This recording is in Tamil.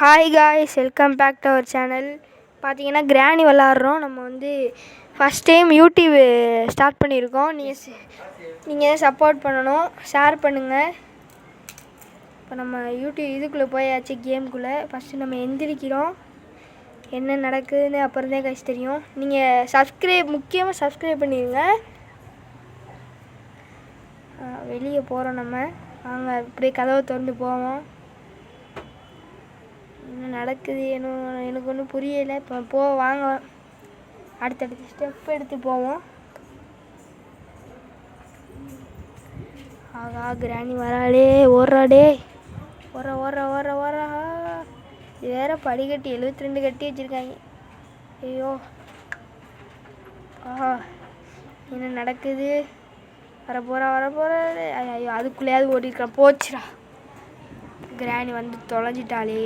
Hi guys, welcome back to our channel. பார்த்தீங்கன்னா கிராணி விளாட்றோம். நம்ம வந்து ஃபஸ்ட் டைம் யூடியூப் ஸ்டார்ட் பண்ணியிருக்கோம். நீங்கள் சப்போர்ட் பண்ணணும், ஷேர் பண்ணுங்கள். இப்போ நம்ம யூடியூப் இதுக்குள்ளே போயாச்சு, கேமுக்குள்ளே. ஃபஸ்ட்டு நம்ம எந்திரிக்கிறோம், என்ன நடக்குதுன்னு அப்புறம் தான் காய்ஸ் தெரியும். நீங்கள் முக்கியமாக சப்ஸ்கிரைப் பண்ணிடுங்க. வெளியே போகிறோம் நம்ம. வாங்க இப்படியே கதவை திறந்து போவோம். என்ன நடக்குது எனக்கு ஒன்றும் புரியலை. இப்போ வாங்க அடுத்தடுத்த ஸ்டெப் எடுத்து போவோம். ஆகா, கிராணி வராளே, ஓடுறாடே, ஓடுறா. இது வேற படிக்கட்டி 72 கட்டி வச்சுருக்காங்க. ஐயோ, ஆஹா, என்ன நடக்குது? வரப்போகிற ஐயோ, அதுக்குள்ளேயாவது ஓடிருக்கான். போச்சுடா, கிராணி வந்து தொலைஞ்சிட்டாளே.